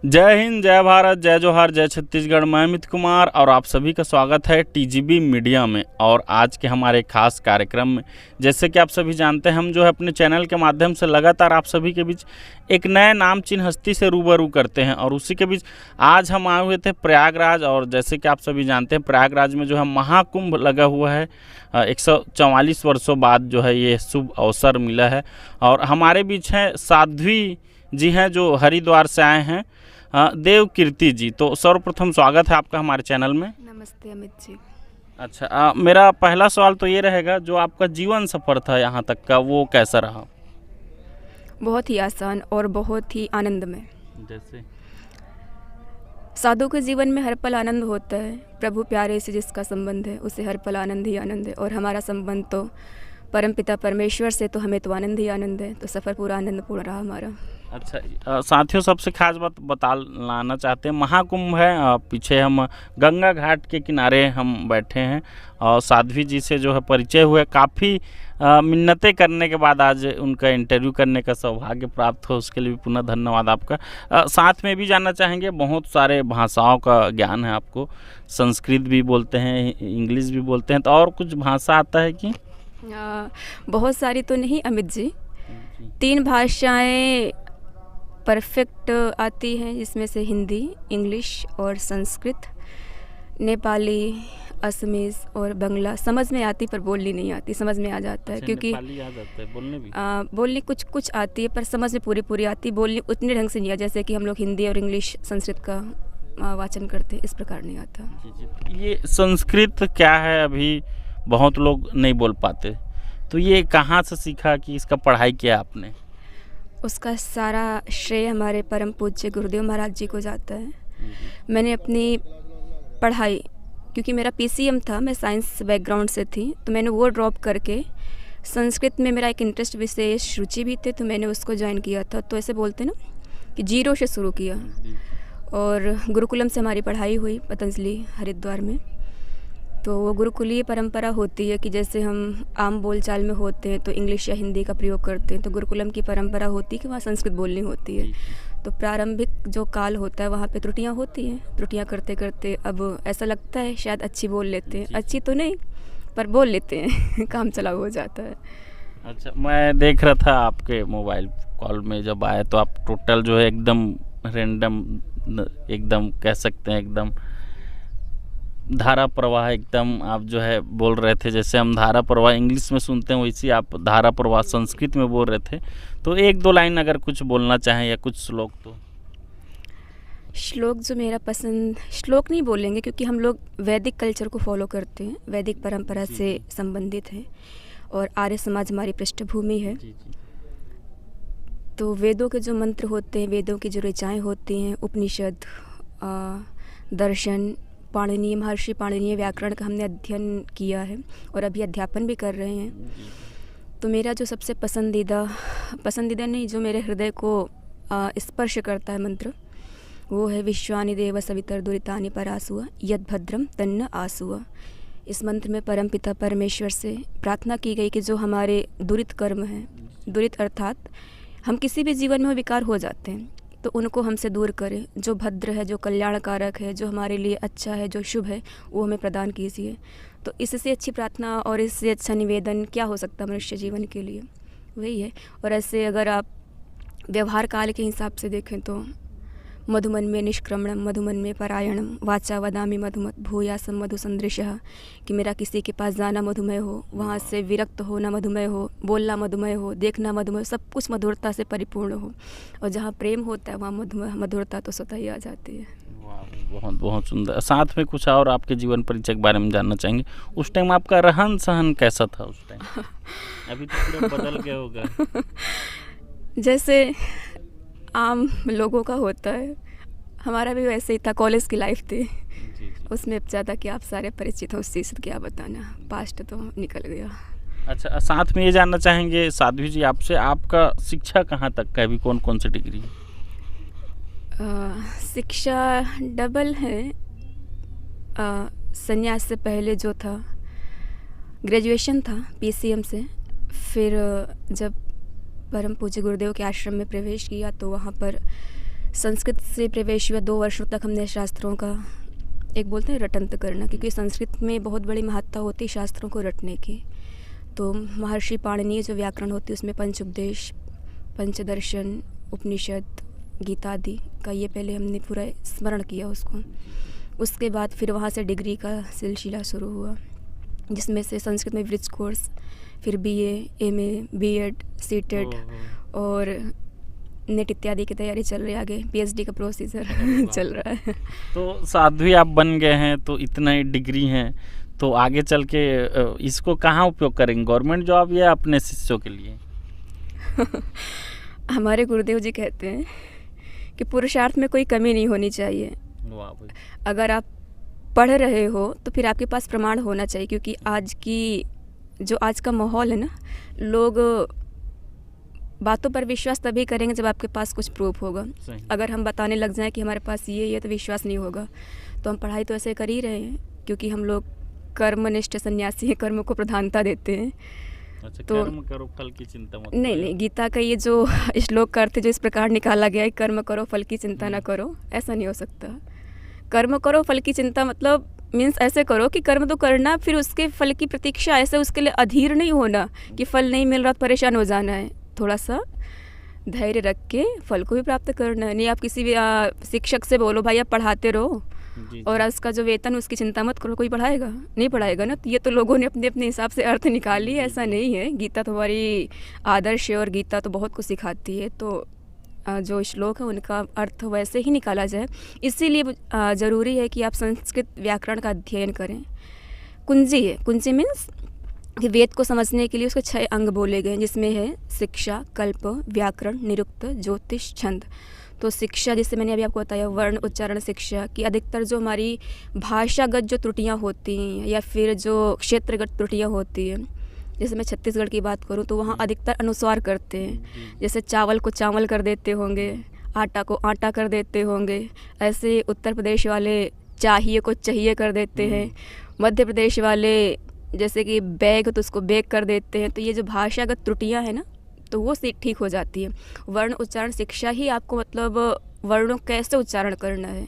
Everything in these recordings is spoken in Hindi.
जय हिंद, जय भारत, जय जोहार, जय छत्तीसगढ़। मैं अमित कुमार और आप सभी का स्वागत है टीजीबी मीडिया में। और आज के हमारे खास कार्यक्रम में, जैसे कि आप सभी जानते हैं, हम जो है अपने चैनल के माध्यम से लगातार आप सभी के बीच एक नए नामचीन हस्ती से रूबरू करते हैं। और उसी के बीच आज हम आए हुए थे प्रयागराज। और जैसे कि आप सभी जानते हैं, प्रयागराज में जो है महाकुंभ लगा हुआ है। 144 वर्षों बाद जो है ये शुभ अवसर मिला है। और हमारे बीच हैं साध्वी जी हैं जो हरिद्वार से आए हैं, देव कीर्ति जी। तो सर्वप्रथम स्वागत है आपका हमारे चैनल में। नमस्ते अमित जी। अच्छा, मेरा पहला सवाल तो ये रहेगा, जो आपका जीवन सफ़र था यहाँ तक का, वो कैसा रहा? बहुत ही आसान और बहुत ही आनंदमय। जैसे साधु के जीवन में हर पल आनंद होता है। प्रभु प्यारे से जिसका संबंध है उसे हर पल आनंद ही आनंद है। और हमारा संबंध तो परमपिता परमेश्वर से, तो हमें तो आनंद ही आनंद है। तो सफ़र पूरा आनंदपूर्ण रहा हमारा। अच्छा, साथियों, सबसे खास बात बताना चाहते हैं, महाकुंभ है। पीछे हम गंगा घाट के किनारे हम बैठे हैं और साध्वी जी से जो है परिचय हुए। काफ़ी मिन्नतें करने के बाद आज उनका इंटरव्यू करने का सौभाग्य प्राप्त हो, उसके लिए भी पुनः धन्यवाद आपका। साथ में भी जानना चाहेंगे, बहुत सारे भाषाओं का ज्ञान है आपको। संस्कृत भी बोलते हैं, इंग्लिश भी बोलते हैं, तो और कुछ भाषा आता है कि? बहुत सारी तो नहीं अमित जी। 3 भाषाएं परफेक्ट आती हैं, जिसमें से हिंदी, इंग्लिश और संस्कृत। नेपाली, असमीज़ और बंगला समझ में आती पर बोलनी नहीं आती। समझ में आ जाता है क्योंकि नेपाली आ जाता है, बोलने भी? बोलनी कुछ कुछ आती है पर समझ में पूरी आती। बोलनी उतने ढंग से नहीं आता जैसे कि हम लोग हिंदी और इंग्लिश संस्कृत का वाचन करते हैं, इस प्रकार नहीं आता। जी। ये संस्कृत क्या है, अभी बहुत लोग नहीं बोल पाते, तो ये कहाँ से सीखा कि इसका पढ़ाई किया आपने? उसका सारा श्रेय हमारे परम पूज्य गुरुदेव महाराज जी को जाता है। मैंने अपनी पढ़ाई, क्योंकि मेरा पीसीएम था, मैं साइंस बैकग्राउंड से थी, तो मैंने वो ड्रॉप करके संस्कृत में मेरा एक इंटरेस्ट, विशेष रुचि भी थी, तो मैंने उसको ज्वाइन किया था। तो ऐसे बोलते ना कि जीरो से शुरू किया। और गुरुकुलम से हमारी पढ़ाई हुई पतंजलि हरिद्वार में। तो वो गुरुकुलीय परंपरा होती है कि जैसे हम आम बोलचाल में होते हैं तो इंग्लिश या हिंदी का प्रयोग करते हैं, तो गुरुकुलम की परंपरा होती है कि वहाँ संस्कृत बोलनी होती है। तो प्रारंभिक जो काल होता है वहाँ पे त्रुटियाँ होती हैं। त्रुटियाँ करते करते अब ऐसा लगता है शायद अच्छी बोल लेते हैं। अच्छी तो नहीं पर बोल लेते हैं। काम चला हो जाता है। अच्छा, मैं देख रहा था आपके मोबाइल कॉल में जब आए, तो आप टोटल जो है एकदम रैंडम, एकदम कह सकते हैं एकदम धारा प्रवाह, एकदम आप जो है बोल रहे थे। जैसे हम धारा प्रवाह इंग्लिश में सुनते हैं, वैसे आप धारा प्रवाह संस्कृत में बोल रहे थे। तो 1-2 लाइन अगर कुछ बोलना चाहें या कुछ श्लोक तो? श्लोक जो मेरा पसंद, श्लोक नहीं बोलेंगे क्योंकि हम लोग वैदिक कल्चर को फॉलो करते हैं, वैदिक परंपरा से संबंधित हैं और आर्य समाज हमारी पृष्ठभूमि है। तो वेदों के जो मंत्र होते हैं, वेदों की जो ऋचाएँ होती हैं, उपनिषद, दर्शन, पाणिनीय, महर्षि पाणिनीय व्याकरण का हमने अध्ययन किया है और अभी अध्यापन भी कर रहे हैं। तो मेरा जो सबसे पसंदीदा नहीं, जो मेरे हृदय को स्पर्श करता है मंत्र, वो है विश्वानि देव सवितर दुरितानि परासुआ यद भद्रम तन्न आसुआ। इस मंत्र में परमपिता परमेश्वर से प्रार्थना की गई कि जो हमारे दुरित कर्म हैं, दुरित अर्थात हम किसी भी जीवन में विकार हो जाते हैं, तो उनको हमसे दूर करें। जो भद्र है, जो कल्याणकारक है, जो हमारे लिए अच्छा है, जो शुभ है, वो हमें प्रदान कीजिए। तो इससे अच्छी प्रार्थना और इससे अच्छा निवेदन क्या हो सकता मनुष्य जीवन के लिए, वही है। और ऐसे अगर आप व्यवहार काल के हिसाब से देखें तो मधुमन में निष्क्रमणम, मधुमन में परायणम, वाचा वदामि मधुमत भूयासम मधु संदृशः। कि मेरा किसी के पास जाना मधुमय हो, वहाँ से विरक्त होना मधुमय हो, बोलना मधुमय हो, देखना मधुमय, सब कुछ मधुरता से परिपूर्ण हो। और जहाँ प्रेम होता है वहाँ मधुरता तो स्वतः ही आ जाती है। बहुत बहुत सुंदर। साथ में कुछ और आपके जीवन परिचय के बारे में जानना चाहेंगे। उस टाइम आपका रहन सहन कैसा था उस टाइम? अभी तो पूरा बदल गया होगा। जैसे आम लोगों का होता है, हमारा भी वैसे ही था। कॉलेज की लाइफ थी, उसमें ज़्यादा कि आप सारे परिचित हो, उस चीज़ से क्या बताना, पास्ट तो निकल गया। अच्छा, साथ में ये जानना चाहेंगे साध्वी जी आपसे, आपका शिक्षा कहाँ तक का, अभी कौन कौन सी डिग्री है? शिक्षा डबल है। संन्यास से पहले जो था ग्रेजुएशन था पीसीएम से, फिर जब परम पूज्य गुरुदेव के आश्रम में प्रवेश किया तो वहाँ पर संस्कृत से प्रवेश हुआ 2 वर्षों तक हमने शास्त्रों का एक बोलते हैं रटंत करना, क्योंकि संस्कृत में बहुत बड़ी महत्ता होती है शास्त्रों को रटने की। तो महर्षि पाणिनि जो व्याकरण होती है उसमें पंचउपदेश, पंचदर्शन, उपनिषद, गीता आदि का ये पहले हमने पूरा स्मरण किया उसको। उसके बाद फिर वहाँ से डिग्री का सिलसिला शुरू हुआ, जिसमें से संस्कृत में ब्रिज कोर्स, फिर बीए, एमए, बीएड, सीटेट और नेट इत्यादि की तैयारी चल रही है। आगे पीएचडी का प्रोसीजर चल रहा है। तो साध्वी आप बन गए हैं, तो इतना डिग्री हैं, तो आगे चल के इसको कहाँ उपयोग करेंगे, गवर्नमेंट जॉब या अपने शिष्यों के लिए? हमारे गुरुदेव जी कहते हैं कि पुरुषार्थ में कोई कमी नहीं होनी चाहिए। वाह भाई। अगर आप पढ़ रहे हो तो फिर आपके पास प्रमाण होना चाहिए, क्योंकि आज का माहौल है ना, लोग बातों पर विश्वास तभी करेंगे जब आपके पास कुछ प्रूफ होगा। अगर हम बताने लग जाएं कि हमारे पास ये तो विश्वास नहीं होगा। तो हम पढ़ाई तो ऐसे कर ही रहे हैं, क्योंकि हम लोग कर्मनिष्ठ सन्यासी हैं, कर्म को प्रधानता देते हैं। अच्छा, तो कर्म करो फल की चिंता मत नहीं, गीता का ये जो श्लोक करते जो इस प्रकार निकाला गया है, कर्म करो फल की चिंता ना करो, ऐसा नहीं हो सकता। कर्म करो फल की चिंता मतलब मीन्स ऐसे करो कि कर्म तो करना, फिर उसके फल की प्रतीक्षा, ऐसे उसके लिए अधीर नहीं होना कि फल नहीं मिल रहा तो परेशान हो जाना है। थोड़ा सा धैर्य रख के फल को भी प्राप्त करना है। नहीं आप किसी भी शिक्षक से बोलो भाई आप पढ़ाते रहो और उसका जो वेतन उसकी चिंता मत करो, कोई पढ़ाएगा? नहीं पढ़ाएगा ना। तो ये तो लोगों ने अपने अपने हिसाब से अर्थ निकाली, ऐसा नहीं है। गीता तो हमारी आदर्श है और गीता तो बहुत कुछ सिखाती है। तो जो श्लोक है उनका अर्थ वैसे ही निकाला जाए, इसीलिए ज़रूरी है कि आप संस्कृत व्याकरण का अध्ययन करें। कुंजी है, कुंजी मीन्स कि वेद को समझने के लिए उसके 6 अंग बोले गए, जिसमें है शिक्षा, कल्प, व्याकरण, निरुक्त, ज्योतिष, छंद। तो शिक्षा, जैसे मैंने अभी आपको बताया, वर्ण उच्चारण शिक्षा की अधिकतर जो हमारी भाषागत जो त्रुटियां होती हैं या फिर जो क्षेत्रगत त्रुटियां होती हैं, जैसे मैं छत्तीसगढ़ की बात करूं तो वहाँ अधिकतर अनुस्वार करते हैं। जैसे चावल को चावल कर देते होंगे, आटा को आटा कर देते होंगे, ऐसे उत्तर प्रदेश वाले चाहिए को चाहिए कर देते हैं। मध्य प्रदेश वाले जैसे कि बैग तो उसको बैग कर देते हैं। तो ये जो भाषागत त्रुटियां हैं ना, तो वो ठीक हो जाती है। वर्ण उच्चारण शिक्षा ही आपको मतलब वर्णों कैसे उच्चारण करना है,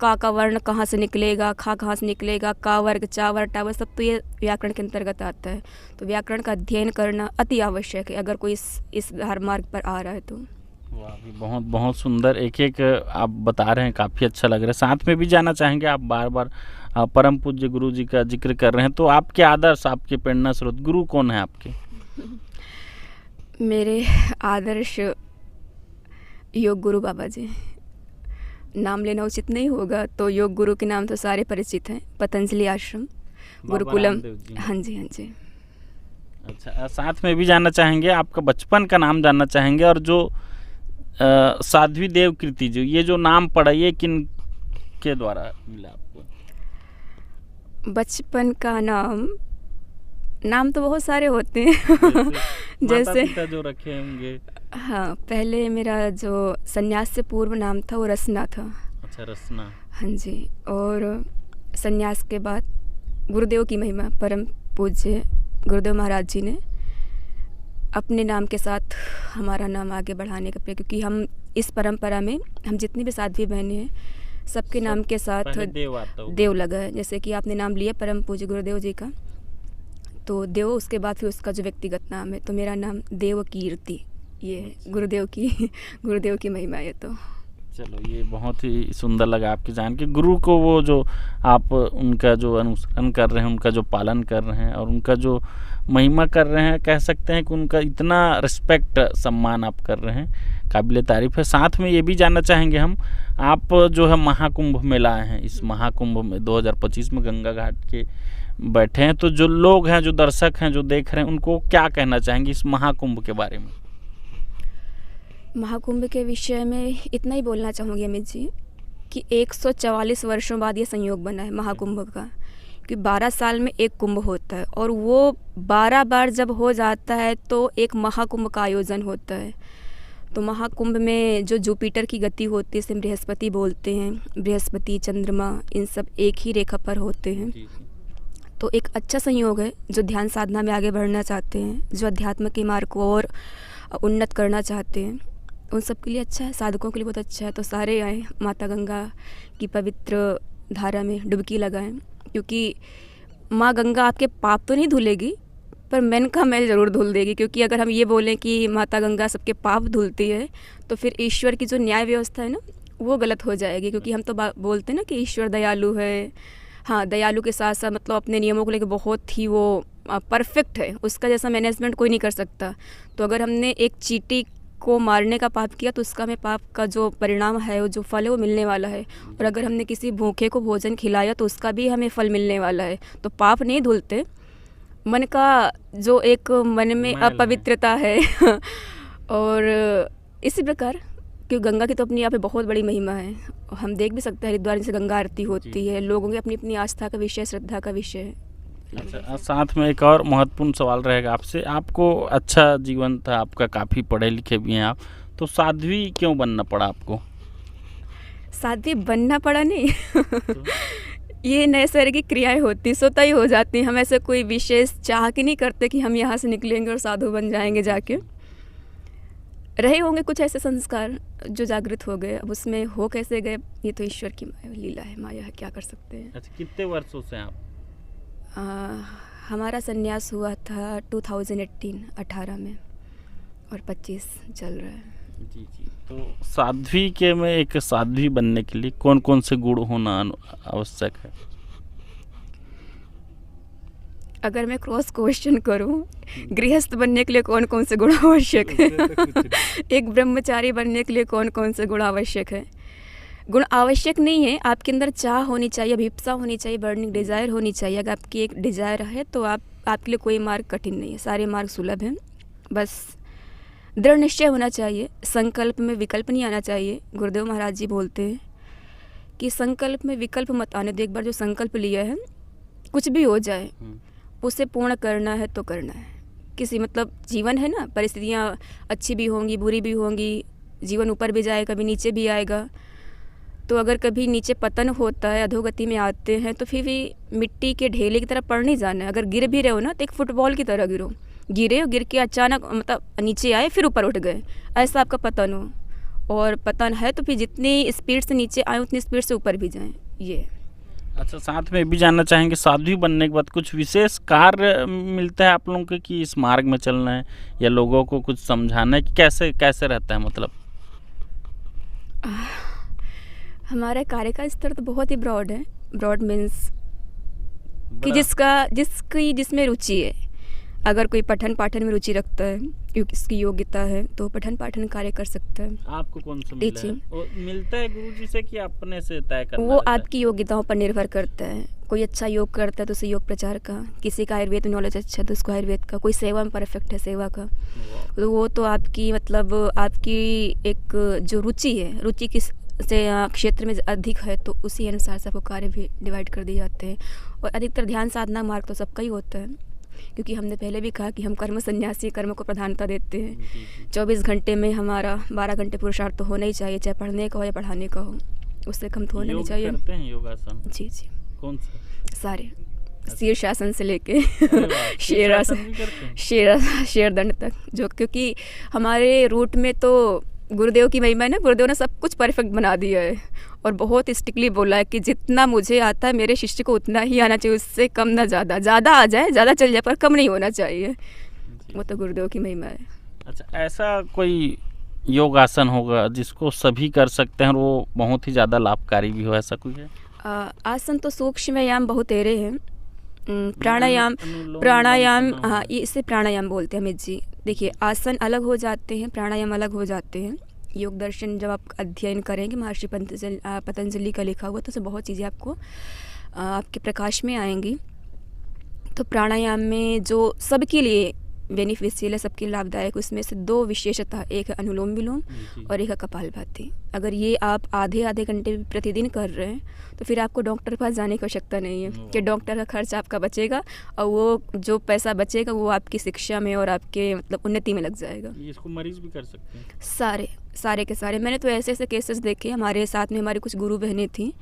का वर्ण कहाँ से निकलेगा, खा कहाँ से निकलेगा, का वर्ग, चा वर्ग, टा वर्ग, सब तो ये व्याकरण के अंतर्गत आता है। तो व्याकरण का अध्ययन करना अति आवश्यक है अगर कोई इस धार मार्ग पर आ रहा है तो। वाह भी, बहुत बहुत सुंदर एक आप बता रहे हैं, काफ़ी अच्छा लग रहा है। साथ में भी जानना चाहेंगे, आप बार बार परम पूज्य गुरु जी का जिक्र कर रहे हैं, तो आपके आदर्श, आपके प्रेरणा स्रोत गुरु कौन है आपके? मेरे आदर्श योग गुरु बाबा जी। नाम लेना उचित नहीं होगा, तो योग गुरु के नाम तो सारे परिचित हैं। पतंजलि आश्रम, गुरुकुलम। हाँ जी। अच्छा, साथ में भी जानना चाहेंगे, आपका बचपन का नाम जानना चाहेंगे, और जो साध्वी देव कृति जी, ये जो नाम पड़ा, ये किन के द्वारा मिला आपको? बचपन का नाम तो बहुत सारे होते हैं। जैसे माता-पिता जो रखे होंगे। हाँ, पहले मेरा जो संन्यास से पूर्व नाम था वो रसना था। अच्छा, रसना। हाँ जी। और संन्यास के बाद गुरुदेव की महिमा, परम पूज्य गुरुदेव महाराज जी ने अपने नाम के साथ हमारा नाम आगे बढ़ाने का प्रयास, क्योंकि हम इस परंपरा में हम जितनी भी साध्वी बहनें हैं सबके नाम के साथ देव लगा है। जैसे कि आपने नाम लिया परम पूज्य गुरुदेव जी का, तो देव, उसके बाद फिर उसका जो व्यक्तिगत नाम है, तो मेरा नाम देव कीर्ति, ये है गुरुदेव की महिमा है। तो चलो, ये बहुत ही सुंदर लगा आपकी जान के। गुरु को वो जो आप उनका जो अनुसरण कर रहे हैं, उनका जो पालन कर रहे हैं और उनका जो महिमा कर रहे हैं, कह सकते हैं कि उनका इतना रिस्पेक्ट, सम्मान आप कर रहे हैं, काबिल तारीफ़ है। साथ में ये भी जानना चाहेंगे हम, आप जो है महाकुंभ में लाए हैं, इस महाकुंभ में 2025 में गंगा घाट के बैठे हैं, तो जो लोग हैं, जो दर्शक हैं, जो देख रहे हैं, उनको क्या कहना चाहेंगे इस महाकुंभ के बारे में? महाकुंभ के विषय में इतना ही बोलना चाहूँगी अमित जी कि 144 वर्षों बाद ये संयोग बना है महाकुंभ का, कि 12 साल में एक कुंभ होता है और वो 12 बार जब हो जाता है तो एक महाकुंभ का आयोजन होता है। तो महाकुंभ में जो जुपिटर की गति होती है, इसे बृहस्पति बोलते हैं, बृहस्पति, चंद्रमा, इन सब एक ही रेखा पर होते हैं। तो एक अच्छा संयोग है जो ध्यान साधना में आगे बढ़ना चाहते हैं, जो अध्यात्म के मार्ग को और उन्नत करना चाहते हैं। उन सब के लिए अच्छा है, साधकों के लिए बहुत अच्छा है। तो सारे आएँ माता गंगा की पवित्र धारा में डुबकी लगाएं, क्योंकि माँ गंगा आपके पाप तो नहीं धुलेगी पर मन का मैल ज़रूर धुल देगी। क्योंकि अगर हम ये बोलें कि माता गंगा सबके पाप धुलती है तो फिर ईश्वर की जो न्याय व्यवस्था है ना वो गलत हो जाएगी। क्योंकि हम तो बोलते हैं ना कि ईश्वर दयालु है। हाँ, दयालु के साथ साथ मतलब अपने नियमों को लेकर बहुत ही वो परफेक्ट है, उसका जैसा मैनेजमेंट कोई नहीं कर सकता। तो अगर हमने एक चींटी को मारने का पाप किया तो उसका हमें पाप का जो परिणाम है, वो जो फल है वो मिलने वाला है। और अगर हमने किसी भूखे को भोजन खिलाया तो उसका भी हमें फल मिलने वाला है। तो पाप नहीं धुलते, मन का जो एक मन में अपवित्रता है और इसी प्रकार क्योंकि गंगा की तो अपनी यहाँ पे बहुत बड़ी महिमा है। हम देख भी सकते हैं हरिद्वार से गंगा आरती होती है, लोगों की अपनी अपनी आस्था का विषय, श्रद्धा का विषय है। अच्छा, साथ में एक और महत्वपूर्ण सवाल रहेगा आपसे। आपको अच्छा जीवन था आपका, काफ़ी पढ़े लिखे भी हैं आप, तो साध्वी क्यों बनना पड़ा आपको? साध्वी बनना पड़ा नहीं ये नैसर्गिक क्रियाएं होती, स्वतः ही हो जाती हैं। हम ऐसे कोई विशेष चाह के नहीं करते कि हम यहाँ से निकलेंगे और साधु बन जाएंगे। जाके रहे होंगे कुछ ऐसे संस्कार जो जागृत हो गए, अब उसमें हो कैसे गए ये तो ईश्वर की लीला है, माया है, क्या कर सकते हैं। अच्छा, कितने वर्षों से आप? हमारा संन्यास हुआ था 2018 में और 25 चल रहा है। जी जी। तो साध्वी के में एक साध्वी बनने के लिए कौन कौन से गुण होना आवश्यक है? अगर मैं क्रॉस क्वेश्चन करूं, गृहस्थ बनने के लिए कौन कौन से गुण आवश्यक है एक ब्रह्मचारी बनने के लिए कौन कौन से गुण आवश्यक है? गुण आवश्यक नहीं है, आपके अंदर चाह होनी चाहिए, अभिप्सा होनी चाहिए, बर्निंग डिज़ायर होनी चाहिए। अगर आपकी एक डिज़ायर है तो आपके लिए कोई मार्ग कठिन नहीं है, सारे मार्ग सुलभ हैं। बस दृढ़ निश्चय होना चाहिए, संकल्प में विकल्प नहीं आना चाहिए। गुरुदेव महाराज जी बोलते हैं कि संकल्प में विकल्प मत आने दो। एक बार जो संकल्प लिया है, कुछ भी हो जाए उसे पूर्ण करना है तो करना है। किसी मतलब जीवन है ना, परिस्थितियाँ अच्छी भी होंगी, बुरी भी होंगी, जीवन ऊपर भी जाएगा, कभी नीचे भी आएगा। तो अगर कभी नीचे पतन होता है, अधोगति में आते हैं, तो फिर भी मिट्टी के ढेले की तरफ पड़ नहीं जाना है। अगर गिर भी रहे हो ना तो एक फुटबॉल की तरह गिरो, गिरे और गिर के अचानक मतलब नीचे आए फिर ऊपर उठ गए, ऐसा आपका पतन हो। और पतन है तो फिर जितनी स्पीड से नीचे आए उतनी स्पीड से ऊपर भी जाएं, ये। अच्छा, साथ में भी जानना चाहेंगे साध्वी बनने के बाद कुछ विशेष कार्य मिलता है आप लोगों के कि इस मार्ग में चलना है या लोगों को कुछ समझाना है कि कैसे कैसे रहता है? मतलब हमारे कार्य का स्तर तो बहुत ही ब्रॉड है। ब्रॉड मीन्स कि जिसमें रुचि है। अगर कोई पठन पाठन में रुचि रखता है, इसकी योग्यता है, तो पठन पाठन कार्य कर सकता है। आपको कौन सा मिला है? वो मिलता है गुरुजी से कि अपने से तय करना वो आपकी योग्यताओं पर निर्भर करता है। कोई अच्छा योग करता है तो उसे योग प्रचार का, किसी का आयुर्वेद नॉलेज अच्छा है तो उसको आयुर्वेद का, कोई सेवा में परफेक्ट है सेवा का, तो वो तो आपकी मतलब आपकी एक जो रुचि है, रुचि किस से क्षेत्र में अधिक है तो उसी अनुसार सबको कार्य भी डिवाइड कर दिए जाते हैं। और अधिकतर ध्यान साधना मार्ग तो सबका ही होता है, क्योंकि हमने पहले भी कहा कि हम कर्म संन्यासी, कर्म को प्रधानता देते हैं। 24 घंटे में हमारा 12 घंटे पुरुषार्थ तो होना ही चाहिए, चाहे पढ़ने का हो या पढ़ाने का हो, उससे कम तो होना नहीं चाहिए। करते हैं योगासन? जी जी, कौन सा? सारे, शीर्षासन से लेके शेरदंड तक, जो क्योंकि हमारे रूट में तो गुरुदेव की महिमा है ना, गुरुदेव ने सब कुछ परफेक्ट बना दिया है और बहुत स्ट्रिक्टली बोला है कि जितना मुझे आता है मेरे शिष्य को उतना ही आना चाहिए, उससे कम ना ज़्यादा। ज़्यादा आ जाए, ज़्यादा चल जाए, पर कम नहीं होना चाहिए। वो तो गुरुदेव की महिमा है। अच्छा, ऐसा कोई योगासन होगा जिसको सभी कर सकते हैं और वो बहुत ही ज़्यादा लाभकारी भी हो, ऐसा कोई है? आसन तो सूक्ष्म व्यायाम बहुत तेरे हैं। प्राणायाम हाँ, ये इसे प्राणायाम बोलते हैं अमित जी। देखिए, आसन अलग हो जाते हैं, प्राणायाम अलग हो जाते हैं। योग दर्शन जब आप अध्ययन करेंगे, महर्षि पतंजलि का लिखा हुआ, तो उसमें बहुत चीज़ें आपको आपके प्रकाश में आएंगी। तो प्राणायाम में जो सबके लिए बेनिफिशियल है, सबके लाभदायक, उसमें से 2 विशेषता, एक है अनुलोम विलोम और एक है कपालभाति। अगर ये आप आधे घंटे प्रतिदिन कर रहे हैं तो फिर आपको डॉक्टर के पास जाने की आवश्यकता नहीं है कि डॉक्टर का खर्च आपका बचेगा और वो जो पैसा बचेगा वो आपकी शिक्षा में और आपके मतलब उन्नति में लग जाएगा। इसको मरीज भी कर सकते हैं? सारे के सारे। मैंने तो ऐसे ऐसे केसेस देखे, हमारे साथ में हमारी कुछ गुरु बहनें थी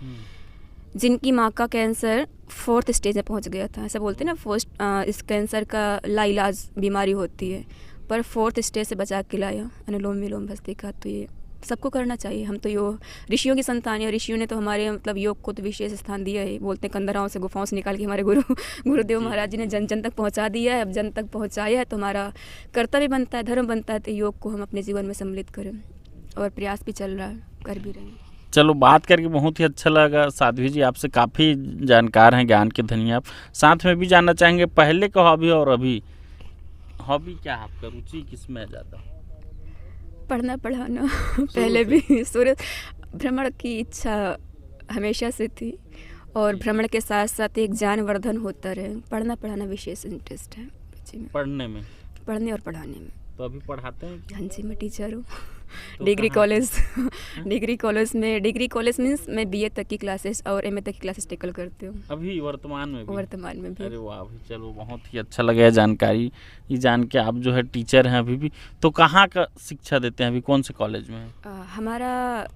जिनकी माँ का कैंसर 4th स्टेज में पहुंच गया था। ऐसा बोलते हैं ना, इस कैंसर का लाइलाज बीमारी होती है, पर 4th स्टेज से बचा के लाया, अनुलोम विलोम भस्त्रिका। तो ये सबको करना चाहिए। हम तो योग ऋषियों की संतान है और ऋषियों ने तो हमारे मतलब योग को तो विशेष स्थान दिया है। बोलते हैं कंदराओं से गुफाओं से निकाल के हमारे गुरुदेव महाराज जी ने जन जन तक पहुंचा दिया है। अब जन तक पहुंचाया है तो हमारा कर्तव्य बनता है, धर्म बनता है, तो योग को हम अपने जीवन में सम्मिलित करें और प्रयास भी चल रहा है, कर भी रहे हैं। चलो, बात करके बहुत ही अच्छा लगा साध्वी जी, आपसे काफ़ी जानकार हैं, ज्ञान के धनी आप। साथ में भी जानना चाहेंगे पहले का हॉबी और अभी हॉबी क्या है आपका, रुचि किस में है ज़्यादा? पढ़ना पढ़ाना पहले भी सूर्य भ्रमण की इच्छा हमेशा से थी और भ्रमण के साथ साथ एक ज्ञानवर्धन होता रहे। पढ़ना पढ़ाना विशेष इंटरेस्ट है बच्चे में, पढ़ने में, पढ़ने और पढ़ाने में। तो अभी पढ़ाते हैं? हाँ जी, मैं टीचर हूँ। तो डिग्री कहाँ? कॉलेज डिग्री कॉलेज मीन्स मैं BA तक की क्लासेस और MA तक की क्लासेस टेकल करती हूँ अभी वर्तमान में भी? वर्तमान में भी। अरे वाह भाई, चलो बहुत ही अच्छा लगा जानकारी ये जान के। आप जो है टीचर हैं अभी भी, तो कहाँ का शिक्षा देते हैं अभी, कौन से कॉलेज में है? हमारा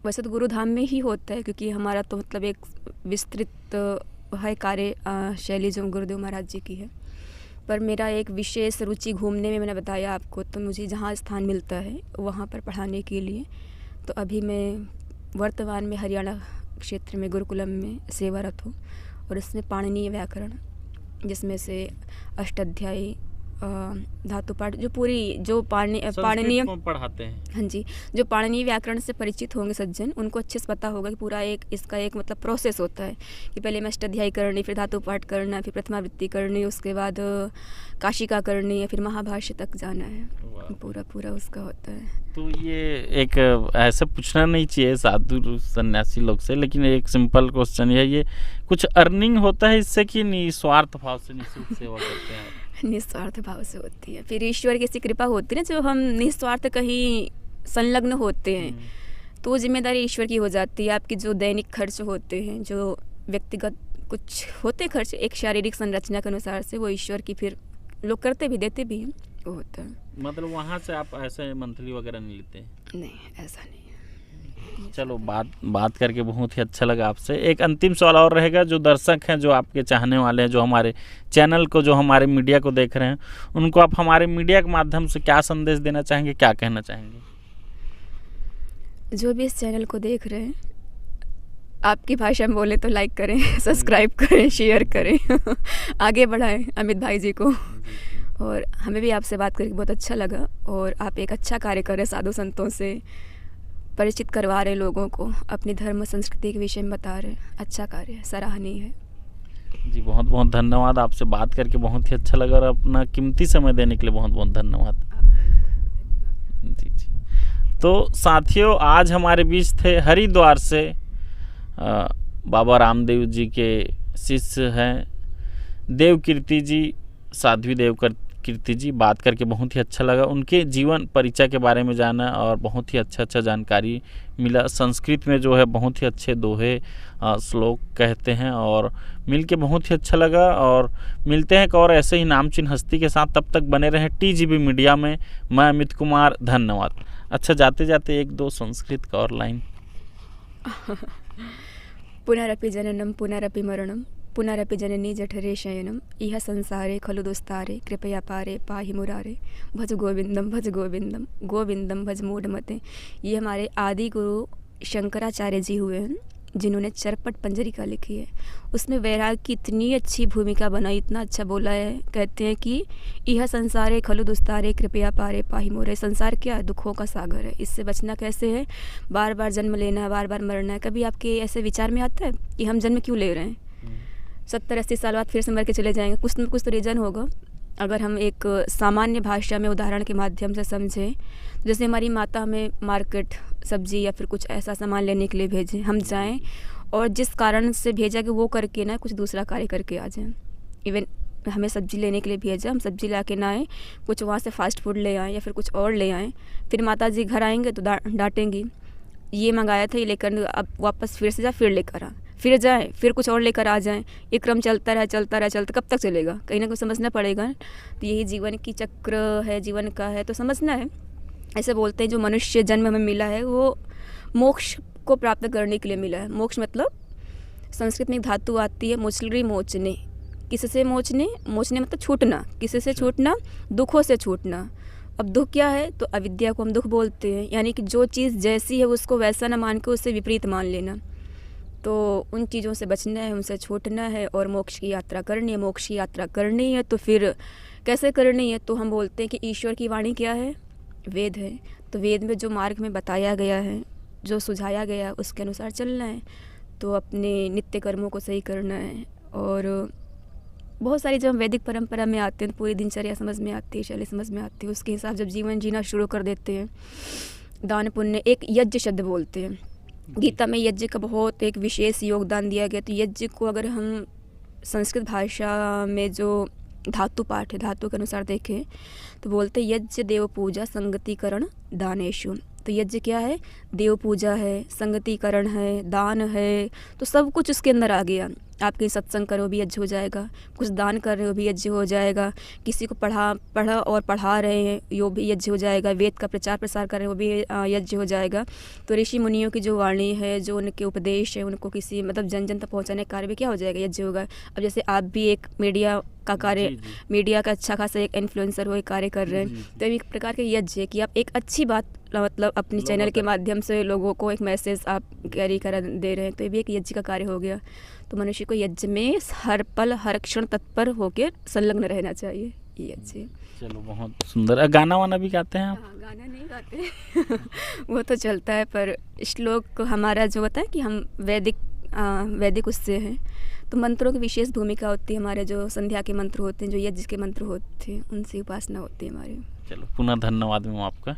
वैसे तो गुरुधाम में ही होता है, क्योंकि हमारा तो मतलब एक विस्तृत है कार्य शैली जो गुरुदेव महाराज जी की है। पर मेरा एक विशेष रुचि घूमने में, मैंने बताया आपको, तो मुझे जहाँ स्थान मिलता है वहाँ पर पढ़ाने के लिए। तो अभी मैं वर्तमान में हरियाणा क्षेत्र में गुरुकुलम में सेवारत हूँ और इसमें पाणिनीय व्याकरण, जिसमें से अष्टाध्यायी, धातुपाठ, जो पूरी जो पाणिनीय पढ़ाते हैं। हाँ जी, जो पाणिनीय व्याकरण से परिचित होंगे सज्जन, उनको अच्छे से पता होगा कि पूरा एक इसका एक मतलब प्रोसेस होता है कि पहले में अष्टाध्यायी करनी, फिर धातुपाठ करना, फिर प्रथमावृत्ति करनी, उसके बाद काशिका करनी है, फिर महाभाष्य तक जाना है। पूरा उसका होता है। तो ये एक ऐसे पूछना नहीं चाहिए साधु सन्यासी लोग से, लेकिन एक सिंपल क्वेश्चन है, ये कुछ अर्निंग होता है इससे कि निस्वार्थ भाव से निःशुल्क सेवा करते हैं? निस्वार्थ भाव से होती है, फिर ईश्वर की ऐसी कृपा होती है ना, जो हम निस्वार्थ कहीं संलग्न होते हैं तो वो जिम्मेदारी ईश्वर की हो जाती है। आपकी जो दैनिक खर्च होते हैं, जो व्यक्तिगत कुछ होते खर्च, एक शारीरिक संरचना के अनुसार से, वो ईश्वर की फिर लोग करते भी, देते भी हैं, वो होता है। मतलब वहाँ से आप ऐसे मंथली वगैरह नहीं लेते? नहीं, ऐसा नहीं है। चलो, बात करके बहुत ही अच्छा लगा आपसे। एक अंतिम सवाल और रहेगा, जो दर्शक हैं, जो आपके चाहने वाले हैं, जो हमारे चैनल को, जो हमारे मीडिया को देख रहे हैं, उनको आप हमारे मीडिया के माध्यम से क्या संदेश देना चाहेंगे, क्या कहना चाहेंगे? जो भी इस चैनल को देख रहे हैं, आपकी भाषा में बोले तो लाइक करें, सब्सक्राइब करें, शेयर करें, आगे बढ़ाएं अमित भाई जी को। और हमें भी आपसे बात करके बहुत अच्छा लगा और आप एक अच्छा कार्य कर रहे, साधु संतों से परिचित करवा रहे लोगों को, अपनी धर्म संस्कृति के विषय में बता रहे। अच्छा कार्य है, सराहनीय है जी। बहुत बहुत धन्यवाद, आपसे बात करके बहुत ही अच्छा लगा और अपना कीमती समय देने के लिए बहुत बहुत धन्यवाद जी। तो साथियों, आज हमारे बीच थे हरिद्वार से बाबा रामदेव जी के शिष्य हैं देवकीर्ति जी, साध्वी देवकीर्ति जी। बात करके बहुत ही अच्छा लगा, उनके जीवन परिचय के बारे में जाना और बहुत ही अच्छा जानकारी मिला। संस्कृत में जो है बहुत ही अच्छे दोहे श्लोक कहते हैं और मिलके बहुत ही अच्छा लगा। और मिलते हैं एक और ऐसे ही नामचीन हस्ती के साथ, तब तक बने रहें TGB मीडिया में। मैं अमित कुमार, धन्यवाद। अच्छा, जाते जाते एक दो संस्कृत का और लाइन। पुनरपि जननम पुनरपि मरणम पुनरपि जननी जठरे शयनम इह संसारे खलु दुस्तारे कृपया पारे पाहि मुरारे भज गोविंदम गोविंदम भज मूढ़मते। ये हमारे आदि गुरु शंकराचार्य जी हुए हैं, जिन्होंने चरपट पंजरिका लिखी है। उसमें वैराग की इतनी अच्छी भूमिका बनाई, इतना अच्छा बोला है। कहते हैं कि यह संसारे खलु दुस्तारे कृपया पारे पाहि मोरे। संसार क्या है? दुखों का सागर है। इससे बचना कैसे है? बार बार जन्म लेना है, बार बार मरना है। कभी आपके ऐसे विचार में आता है कि हम जन्म क्यों ले रहे हैं? 70-80 साल बाद फिर से मर के चले जाएंगे। कुछ न कुछ तो रीज़न होगा। अगर हम एक सामान्य भाषा में उदाहरण के माध्यम से समझें, जैसे हमारी माता हमें मार्केट सब्जी या फिर कुछ ऐसा सामान लेने के लिए भेजें, हम जाएं और जिस कारण से भेजा कि वो करके ना कुछ दूसरा कार्य करके आ जाएं। इवन हमें सब्जी लेने के लिए भेजा, हम सब्जी ला के ना आएँ, कुछ वहाँ से फास्ट फूड ले आएँ या फिर कुछ और ले आएँ, फिर माता जी घर आएंगे तो डांटेंगी, ये मंगाया था ये लेकर अब वापस फिर से जा, फिर लेकर आ, फिर जाएं, फिर कुछ और लेकर आ जाएं। ये क्रम चलता कब तक चलेगा? कहीं ना कहीं समझना पड़ेगा। तो यही जीवन की चक्र है, जीवन का है, तो समझना है। ऐसे बोलते हैं जो मनुष्य जन्म हमें मिला है वो मोक्ष को प्राप्त करने के लिए मिला है। मोक्ष मतलब संस्कृत में एक धातु आती है मुचलरी मोचने। किससे मोचने? मोचने मतलब छूटना, किसी से छूटना? दुखों से छूटना। अब दुख क्या है, तो अविद्या को हम दुख बोलते हैं, यानी कि जो चीज़ जैसी है उसको वैसा ना मान के उससे विपरीत मान लेना। तो उन चीज़ों से बचना है, उनसे छूटना है और मोक्ष की यात्रा करनी है। मोक्ष की यात्रा करनी है तो फिर कैसे करनी है, तो हम बोलते हैं कि ईश्वर की वाणी क्या है, वेद है। तो वेद में जो मार्ग में बताया गया है, जो सुझाया गया, उसके अनुसार चलना है। तो अपने नित्य कर्मों को सही करना है। और बहुत सारी जब हम वैदिक परंपरा में आते हैं तो पूरी दिनचर्या समझ में आती है, शैली समझ में आती है। उसके हिसाब जब जीवन जीना शुरू कर देते हैं, दान पुण्य, एक यज्ञ शब्द बोलते हैं गीता में, यज्ञ का बहुत एक विशेष योगदान दिया गया। तो यज्ञ को अगर हम संस्कृत भाषा में जो धातु पाठ है, धातु के अनुसार देखें तो बोलते हैं यज्ञ देव पूजा संगतिकरण दानेशु। तो यज्ञ क्या है, देव पूजा है, संगतिकरण है, दान है, तो सब कुछ उसके अंदर आ गया। आप कहीं सत्संग करो भी यज्ञ हो जाएगा, कुछ दान कर रहे हो भी यज्ञ हो जाएगा, किसी को पढ़ा और पढ़ा रहे हैं यो भी यज्ञ हो जाएगा, वेद का प्रचार प्रसार कर रहे हो भी यज्ञ हो जाएगा। तो ऋषि मुनियों की जो वाणी है, जो उनके उपदेश है, उनको किसी मतलब जन जन तक पहुँचाने का कार्य भी क्या हो जाएगा, यज्ञ होगा। अब जैसे आप भी एक मीडिया का कार्य, मीडिया का अच्छा खासा एक इन्फ्लुएंसर हो, एक कार्य कर रहे हैं, तो एक प्रकार के यज्ञ है कि आप एक अच्छी बात मतलब अपनी चैनल के माध्यम से लोगों को एक मैसेज आप कैरी कर दे रहे हैं, तो ये भी एक यज्ञ का कार्य हो गया। तो मनुष्य को यज्ञ में हर पल हर क्षण तत्पर होकर संलग्न रहना चाहिए, ये यज्ञ। चलो बहुत सुंदर। गाना वाना भी गाते हैं आप? हाँ, गाना नहीं गाते वो तो चलता है, पर श्लोक हमारा जो होता है कि हम वैदिक उससे हैं, तो मंत्रों की विशेष भूमिका होती है। हमारे जो संध्या के मंत्र होते हैं, जो यज्ञ के मंत्र होते हैं, उनसे उपासना होती है हमारी। चलो पुनः धन्यवाद मैम आपका।